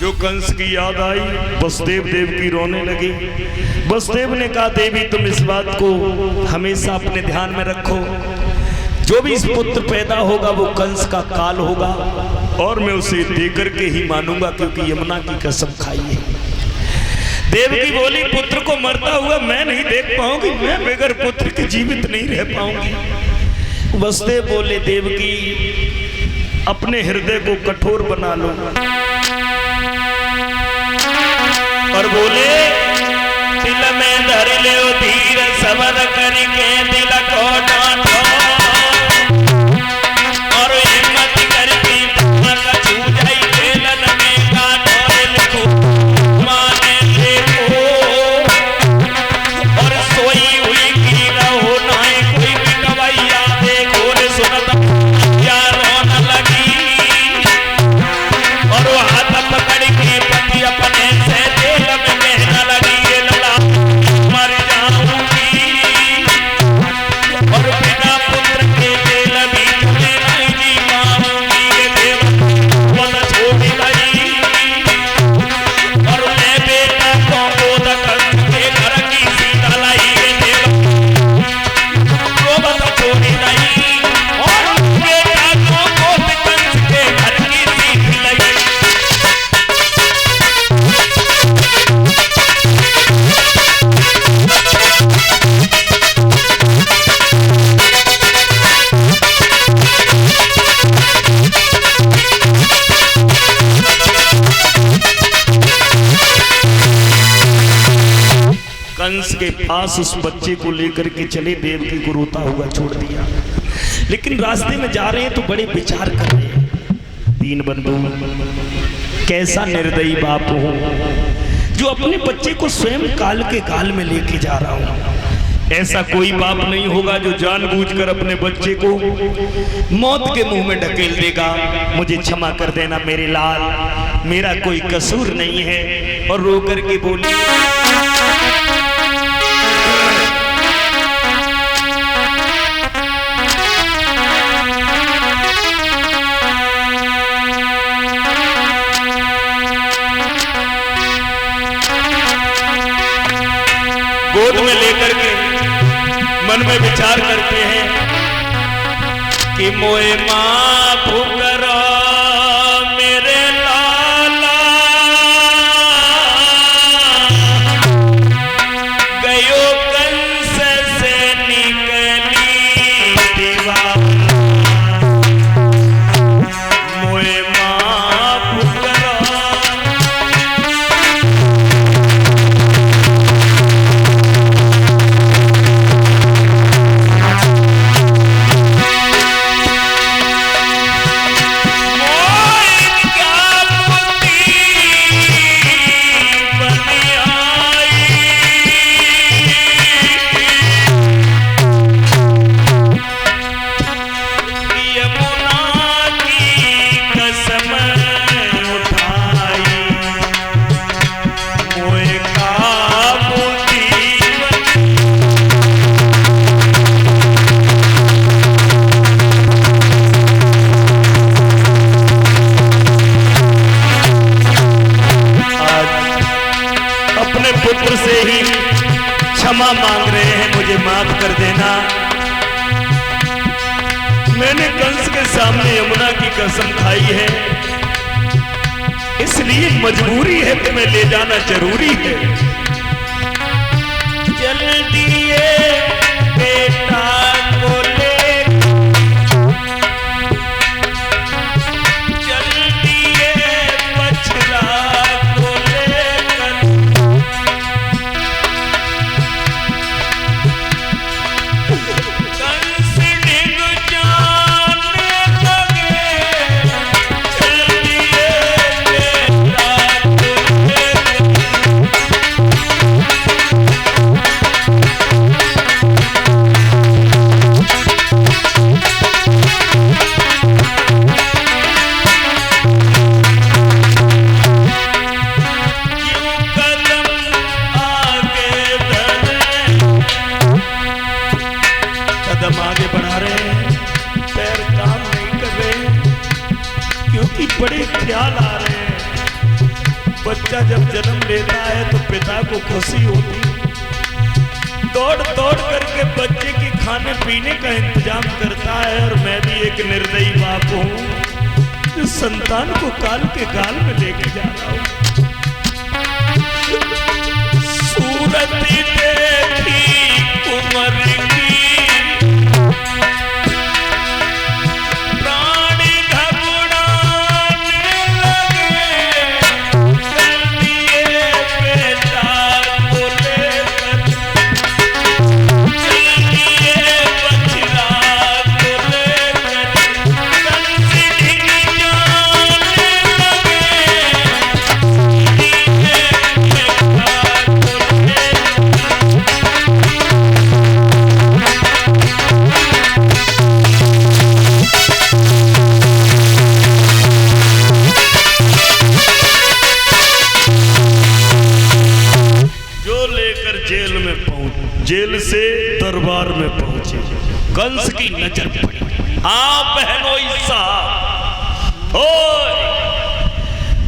जो कंस की याद आई वसुदेव देवकी रोने लगी। वसुदेव ने कहा देवी तुम इस बात को हमेशा अपने ध्यान में रखो, जो भी इस पुत्र पैदा होगा वो कंस का काल होगा और मैं उसे देकर के ही मानूंगा, क्योंकि यमुना की कसम खाई है। देवकी बोली पुत्र को मरता हुआ मैं नहीं देख पाऊंगी, मैं बगैर पुत्र के जीवित नहीं रह पाऊंगी। वसुदेव बोले देवकी अपने हृदय को कठोर बना लो और बोले दिल में धर ले धीर सबर करके दिल को डांटो और हिम्मत करके छू जाई खेलन में काटो लिखो माने देखो और सोई हुई की रहो नहीं कोई भी गवैया देखो रे सुनता या रोन लगी और वो हाथ पकड़ के पति अपने से जेल में कहना लगी ये लला मर जाऊंगी और बिना पुत्र के जेल भी तुम्हें नहीं जी पाऊंगी। ये देव बल छोड़ गई और मैं बेटा को गोद करके घर की सीता लाई। ये देव को बल छोड़ गई और बेटा को गोद करके घर की सीता लाई। कंस के पास उस बच्चे को लेकर के चले, देवकी को रोता हुआ छोड़ दिया। लेकिन रास्ते में जा रहे हैं तो बड़े विचार कर रहे हैं। दीन बंधु कैसा निर्दयी बाप हो जो अपने बच्चे को स्वयं काल के काल में लेके जा रहा हूं। ऐसा कोई बाप नहीं होगा जो जानबूझकर अपने बच्चे को मौत के मुंह में ढकेल देगा। मुझे क्षमा कर देना मेरे लाल, मेरा कोई कसूर नहीं है। और रो करके बोली गोद में लेकर के मन में विचार करते हैं कि मोए माफ करो मेरे लाला, गयो कंस से निकली दीवार, मोए माफ करो। पुत्र से ही क्षमा मांग रहे हैं, मुझे माफ कर देना। मैंने कंस के सामने यमुना की कसम खाई है, इसलिए मजबूरी है कि मैं ले जाना जरूरी है। जल्दी बेटा को ले, जल्दी बछड़ा को लेकर कंस डिग जाने लगे, जल्दी बेटा को लेकर बड़े ख्याल आ रहे हैं। बच्चा जब जन्म लेता है तो पिता को खुशी होती है, दौड़ दौड़ करके बच्चे के खाने पीने का इंतजाम करता है। और मैं भी एक निर्दयी बाप हूँ जो संतान को काल के गाल में लेके जा रहा हूँ। सूरत देखी उमर की जेल से दरबार में पहुंचे, कंस की नजर पड़ी। हाँ बहनों ईसा,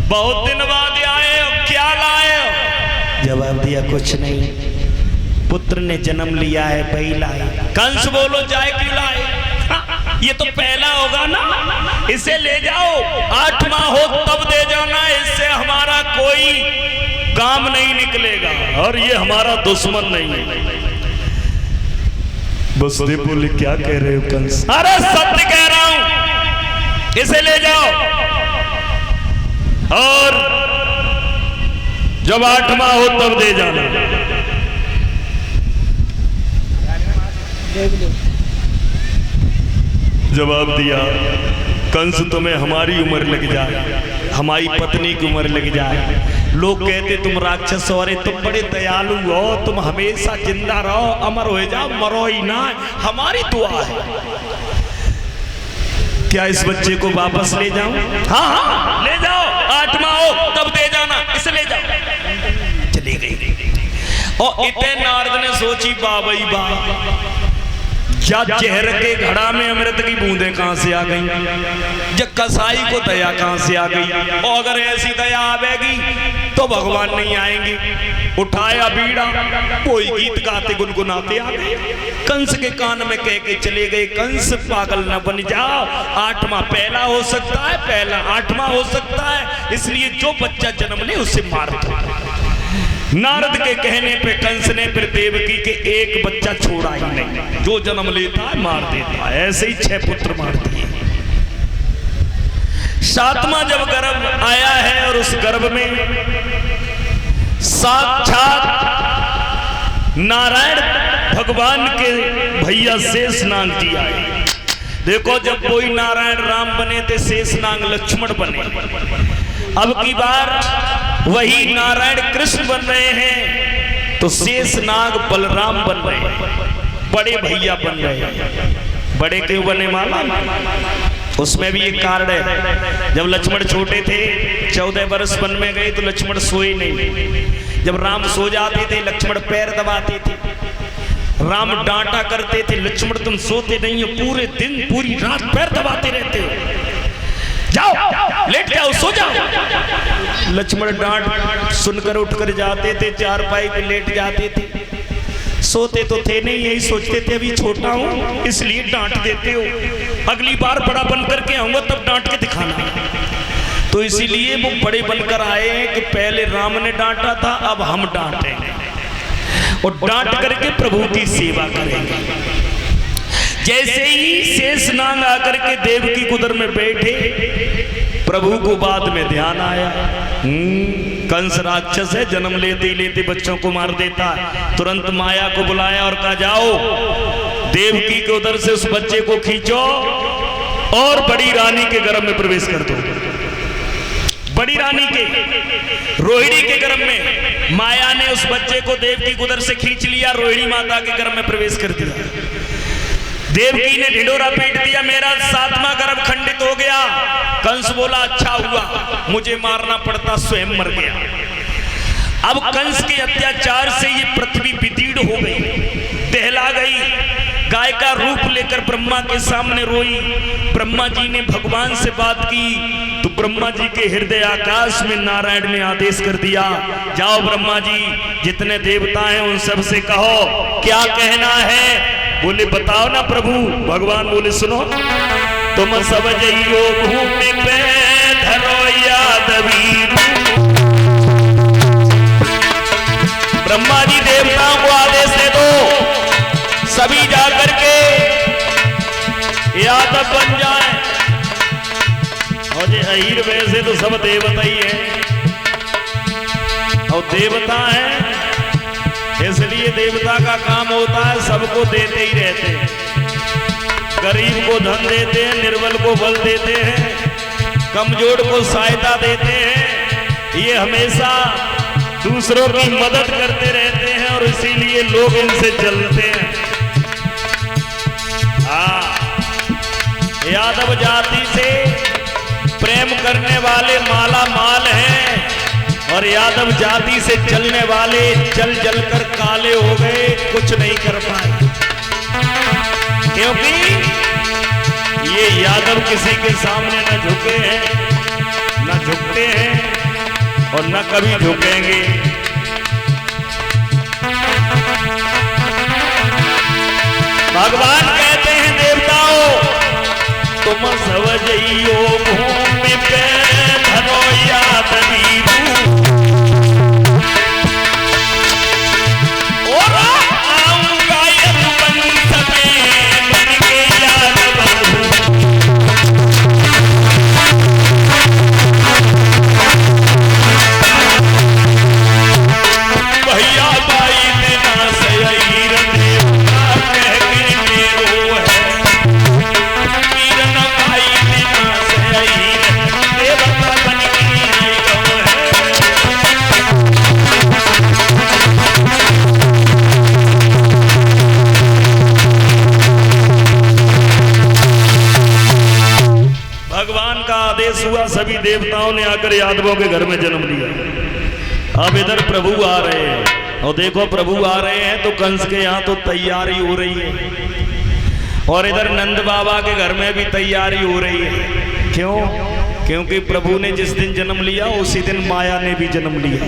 बहुत दिन बाद आए हो, क्या लाए हो? जवाब दिया कुछ नहीं, पुत्र ने जन्म लिया है, वही लाए। कंस बोलो जाए क्यों लाए? ये तो पहला होगा ना, इसे ले जाओ, 8 माह हो तब दे जाना, इससे हमारा कोई काम नहीं निकलेगा और ये हमारा दुश्मन नहीं है। वसुदेव बोले क्या कह रहे हो कंस? अरे सत्य कह रहा हूं, इसे ले जाओ और जब 8 माह हो तब दे जाना। जवाब दिया कंस तुम्हें हमारी उम्र लग जाए, हमारी पत्नी की उम्र लग जाए, लोग कहते तुम राक्षस हो, अरे तुम बड़े दयालु हो, तुम हमेशा जिंदा रहो, अमर हो जाओ, मरो ही ना, हमारी दुआ है। क्या इस बच्चे को वापस ले जाऊं? हाँ हाँ ले जाओ, 8 माह हो तब दे जाना, इसे ले जाओ। चली गई और इतने नारद ने सोची बाबई बा, क्या जहर के घड़ा में अमृत की बूंदें कहां से आ गई? जब कसाई को दया कहां से आ गई? और अगर ऐसी दया आवेगी तो भगवान नहीं आएंगे। उठाया बीड़ा, कोई गीत गाते गुनगुनाते आ गए, कंस के कान में कह के चले गए, कंस पागल न बन जाओ, 8 माह पहला हो सकता है, पहला 8 माह हो सकता है, इसलिए जो बच्चा जन्म ले उसे मार दो। नारद के कहने पे कंस ने फिर देवकी के एक बच्चा छोड़ा ही नहीं, जो जन्म लेता है मार देता है। ऐसे ही 6 पुत्र मार दिए। 7वां जब गर्भ आया है और उस गर्भ में साक्षात नारायण भगवान के भैया शेषनाग जी आए। देखो जब कोई नारायण राम बने थे, शेषनाग लक्ष्मण बने। अब की बार वही नारायण कृष्ण बन रहे हैं तो शेषनाग बलराम बन रहे हैं, बड़े भैया बन रहे हैं। बड़े क्यों बने मालूम? उसमें भी एक कारण है। जब लक्ष्मण छोटे थे, 14 वर्ष वन में गए तो लक्ष्मण सोए नहीं। जब राम सो जाते थे लक्ष्मण पैर दबाते थे, राम डांटा करते थे, लक्ष्मण तुम सोते नहीं हो, पूरे दिन पूरी रात पैर दबाते रहते हो, जाओ लेट जाओ, सो जाओ। लक्ष्मण डांट सुनकर उठकर जाते थे, चारपाई पे लेट जाते थे। सोते तो थे नहीं, यही सोचते थे अभी छोटा हूं इसलिए डांट देते हो, अगली बार बड़ा बनकर के आऊंगा तब डांट के दिखाना। तो इसीलिए वो बड़े बनकर आए हैं कि पहले राम ने डांटा था, अब हम डांटेंगे और डांट करके प्रभु की सेवा करेंगे। जैसे ही शेषनाग आकर के देवकी कुदर में बैठे, प्रभु को बाद में ध्यान आया, कंस राक्षस है, जन्म लेते ही लेते बच्चों को मार देता है। तुरंत माया को बुलाया और कहा जाओ देवकी के उदर से उस बच्चे को खींचो और बड़ी रानी के गर्भ में प्रवेश कर दो। बड़ी रानी के रोहिणी के गर्भ में माया ने उस बच्चे को देवकी के उदर से खींच लिया, रोहिणी माता के गर्भ में प्रवेश कर दिया। देवकी ने ढिंढोरा पीट दिया, मेरा 7वां गर्भ खंडित हो गया। कंस बोला अच्छा हुआ, मुझे मारना पड़ता, स्वयं मर गया। अब कंस के अत्याचार से ये पृथ्वी विदीर्ण हो गई, दहला गई। गाय का रूप लेकर ब्रह्मा के सामने रोई। ब्रह्मा जी ने भगवान से बात की तो ब्रह्मा जी के हृदय आकाश में नारायण ने आदेश कर दिया, जाओ ब्रह्मा जी, जितने देवता हैं उन सब से कहो क्या कहना है। बोले बताओ ना प्रभु। भगवान बोले सुनो, तुम सब जइयो भूमि पे धरो यादवीर। ब्रह्मा जी देवताओं को आदेश दे दो, सभी जाकर के यादव बन जाए। और ये अहीर वैसे तो सब देवता ही है, और देवता है इसलिए देवता का काम होता है सबको देते ही रहते हैं। गरीब को धन देते हैं, निर्बल को बल देते हैं, कमजोर को सहायता देते हैं। ये हमेशा दूसरों की मदद करते रहते हैं और इसीलिए लोग इनसे जलते हैं। यादव जाति से प्रेम करने वाले माला माल हैं, और यादव जाति से चलने वाले जल जल कर काले हो गए, कुछ नहीं कर पाए। क्योंकि ये यादव किसी के सामने न झुके हैं, न झुकते हैं और न कभी झुकेंगे। भगवान कहते हैं देवताओं, तुम सब जइयो भूमि पे धरो यादवीर। और आऊंगा यदुवंश में बन के यादव। भैया बाई देना से अहीर देवता कह के मेरो है। वीरन बाई देना से अहीर देवता बन के मेरो है। भगवान का आदेश हुआ, सभी देवताओं ने आकर यादवों के घर में जन्म लिया। अब इधर प्रभु आ रहे हैं, और देखो प्रभु आ रहे हैं तो कंस के यहाँ तो तैयारी हो रही है, और इधर नंद बाबा के घर में भी तैयारी हो रही है। क्यों? क्योंकि प्रभु ने जिस दिन जन्म लिया उसी दिन माया ने भी जन्म लिया।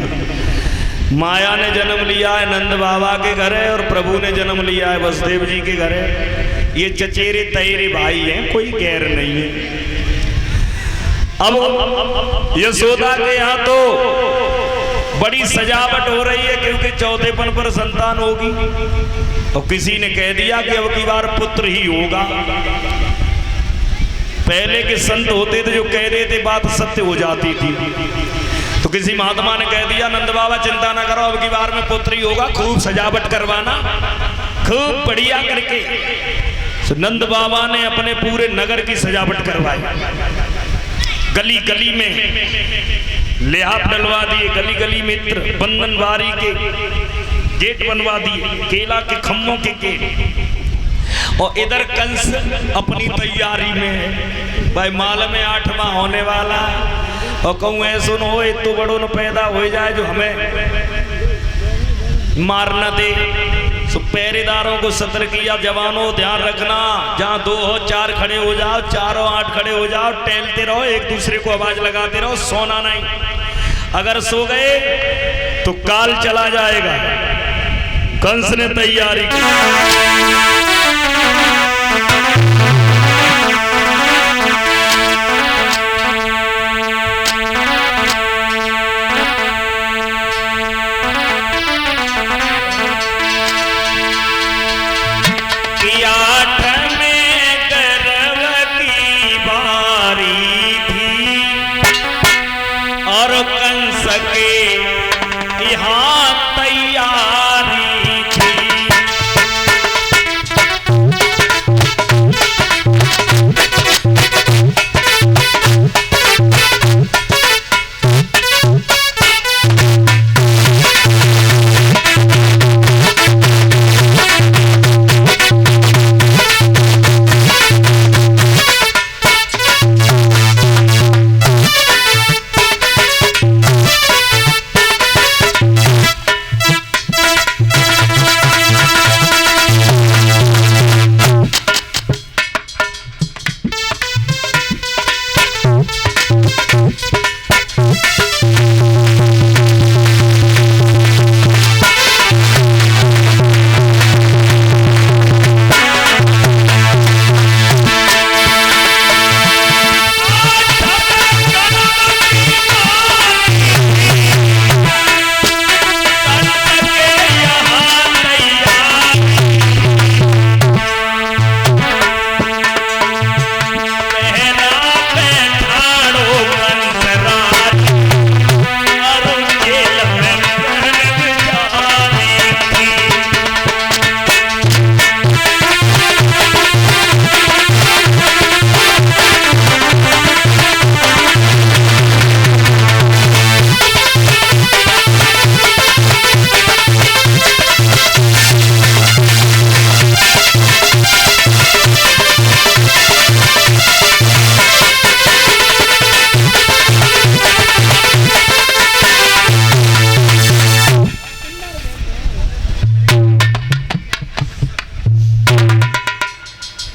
माया ने जन्म लिया है नंद बाबा के घर है, और प्रभु ने जन्म लिया है वसुदेव जी के घर है। ये चचेरे तैरे भाई हैं, कोई गैर नहीं है। अब यशोदा के यहाँ तो बड़ी सजावट हो रही है, क्योंकि चौथेपन पर संतान होगी। और किसी ने कह दिया कि अब की बार पुत्र ही होगा। पहले के संत होते थे जो कह देते बात सत्य हो जाती थी। तो किसी महात्मा ने कह दिया नंद बाबा चिंता ना करो, अब की बार में पुत्र ही होगा, खूब सजावट करवाना, खूब बढ़िया करके। तो नंद बाबा ने अपने पूरे नगर की सजावट करवाई। गली गली में लिहाफ डलवा दिए, गली गली में बंधनवारी के गेट बनवा दिए, केला के खम्भों के गेट। और इधर कंस अपनी तैयारी में है, भाई माल में 8वां होने वाला। और कहूँ ऐसा न हो तो बड़ों न पैदा हो जाए जो हमें मार न दे। तो पहरेदारों को सतर्क किया, जवानों ध्यान रखना, जहाँ 2 हो 4 खड़े हो जाओ, 4 हो 8 खड़े हो जाओ, टहलते रहो, एक दूसरे को आवाज लगाते रहो, सोना नहीं। अगर सो गए तो काल चला जाएगा। कंस ने तैयारी की।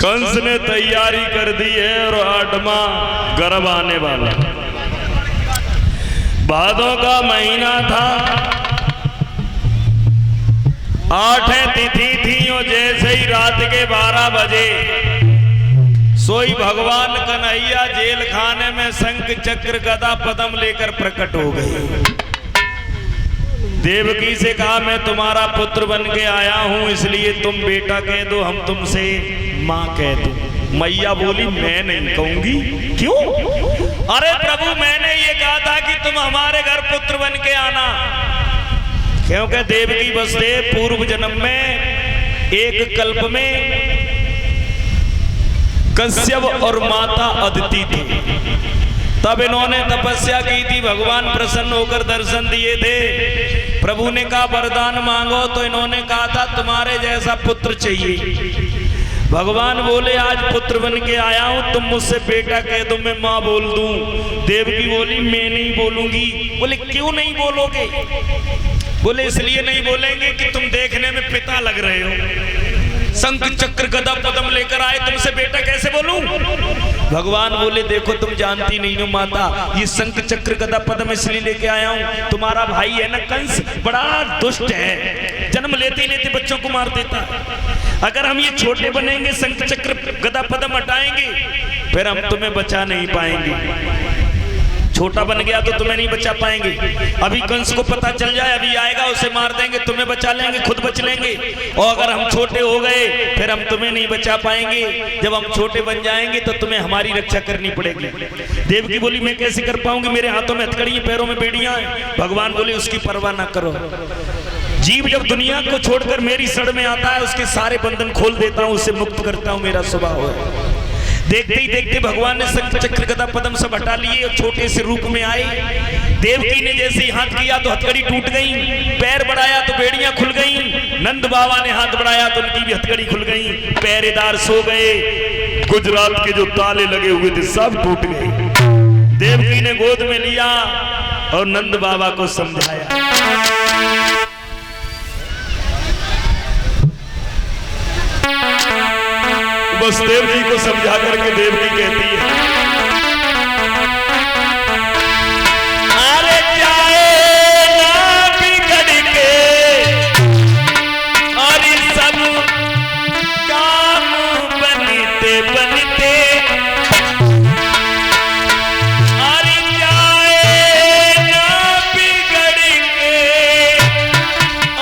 कंस ने तैयारी कर दी है और 8वां गर्भ आने वाला। भादों का महीना था, 8 तिथि थी और जैसे ही रात के 12 बजे सोई भगवान कन्हैया जेल खाने में शंख चक्र गदा पद्म लेकर प्रकट हो गए। देवकी से कहा मैं तुम्हारा पुत्र बन के आया हूं, इसलिए तुम बेटा कह दो, हम तुमसे मां कह दो। मैया बोली मैं नहीं कहूंगी। क्यों? अरे प्रभु मैंने ये कहा था कि तुम हमारे घर पुत्र बन के आना, क्योंकि देवकी वसुदेव पूर्व जन्म में एक कल्प में कश्यप और माता अदिति थे। तब इन्होंने तपस्या की थी, भगवान प्रसन्न होकर दर्शन दिए थे। प्रभु ने कहा वरदान मांगो, तो इन्होंने कहा था तुम्हारे जैसा पुत्र चाहिए। भगवान बोले आज पुत्र बन के आया हूं, तुम मुझसे बेटा कह दो मैं मां बोल दूं। देवकी बोली मैं नहीं बोलूंगी। बोले क्यों नहीं बोलोगे? बोले इसलिए नहीं बोलेंगे कि तुम देखने में पिता लग रहे हो, शंख चक्र गदा पद्म लेकर आए, तुमसे बेटा कैसे बोलूं? भगवान बोले देखो तुम जानती नहीं हो माता, ये शंख चक्र गदा पद्म इसलिए लेके आया हूं, तुम्हारा भाई है ना कंस, बड़ा दुष्ट है, जन्म लेते लेते बच्चों को मार देता है। अगर हम ये छोटे बनेंगे, शंख चक्र गदा पद्म हटाएंगे, फिर हम तुम्हें बचा नहीं पाएंगे। छोटा बन गया तो तुम्हें नहीं बचा पाएंगे। अभी कंस को पता चल जाए, अभी आएगा उसे मार देंगे, तुम्हें बचा लेंगे, खुद बच लेंगे। और अगर हम छोटे हो गए फिर हम तुम्हें नहीं बचा पाएंगे। जब हम छोटे बन जाएंगे तो तुम्हें हमारी रक्षा करनी पड़ेगी। देवकी बोली मैं कैसे कर पाऊंगी, मेरे हाथों में हथकड़ी, पैरों में बेड़ियां हैं। भगवान बोले उसकी परवाह ना करो, जीव जब दुनिया को छोड़कर मेरी शरण में आता है उसके सारे बंधन खोल देता हूं, उसे मुक्त करता हूं, मेरा स्वभाव है। देखते ही देखते भगवान ने शंख चक्र गदा पद्म सब हटा लिए और छोटे से रूप में आए। देवकी ने जैसे ही हाथ किया तो हथकड़ी टूट गई, पैर बढ़ाया तो बेड़ियां खुल गई, नंद बाबा ने हाथ बढ़ाया तो उनकी भी हथकड़ी खुल गई, पहरेदार सो गए, गुजरात के जो ताले लगे हुए थे सब टूट गए। देवकी ने गोद में लिया और नंद बाबा को समझाया। वसुदेव जी को समझा करके देवकी कहती है अरे जाए ना बिगड़ के और सब काम बनते बनते, अरे जाए ना बिगड़ के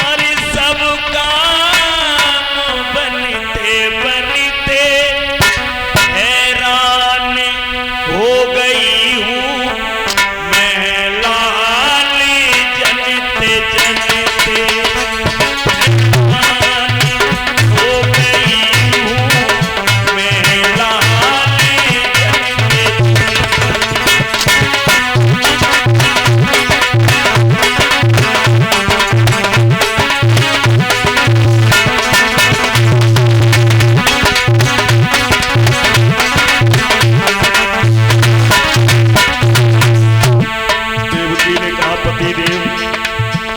और सब काम बनते बनते हैरान हो गई हूँ मैं लाली जनते जनते, हैरान हो गई हूँ मैं लाली जनते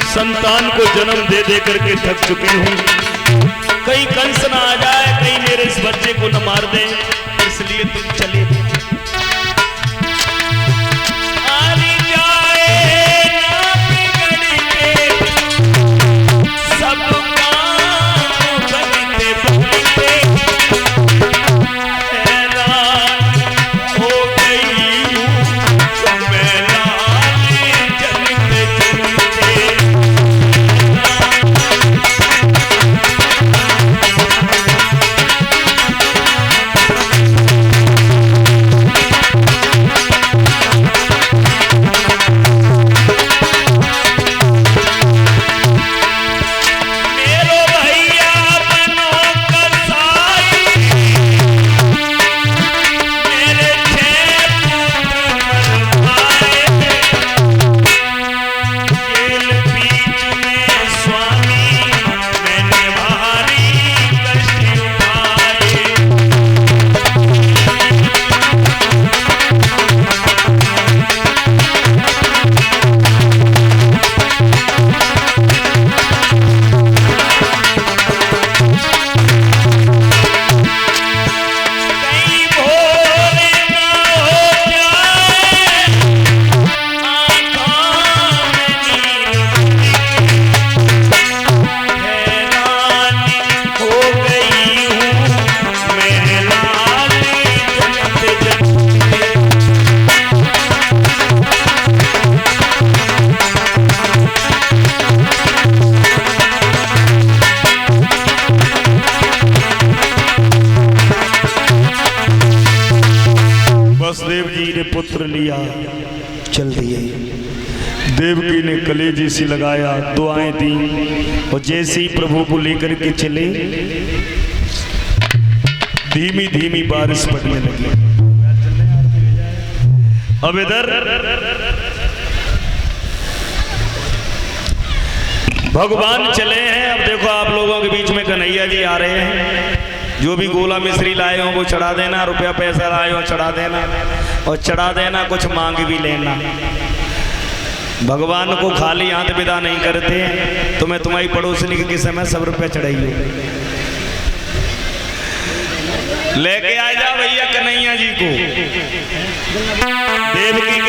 संतान को जन्म दे दे करके थक चुके हूं, कहीं कंस ना आ जाए, कहीं मेरे इस बच्चे को न मार दे, इसलिए तुम चले सब काम बनते बनते हैरान हो गई हूं मैं लाली जनते जनते। दिया, चल दिए। देवकी ने कलेजे से लगाया, दुआएं दी, और जैसे ही प्रभु को लेकर के चले, धीमी धीमी बारिश पड़ने लगी। अब इधर भगवान चले हैं। अब देखो आप लोगों के बीच में कन्हैया जी आ रहे हैं। जो भी गोला मिश्री लाए हो वो चढ़ा देना, रुपया पैसा लाए हो चढ़ा देना, और चढ़ा देना, कुछ मांग भी लेना। भगवान को खाली हाथ विदा नहीं करते। तो मैं तुम्हारी पड़ोसनी के समय 100 रुपया चढ़ाइए, लेके आ जा भैया कन्हैया जी को। देवकी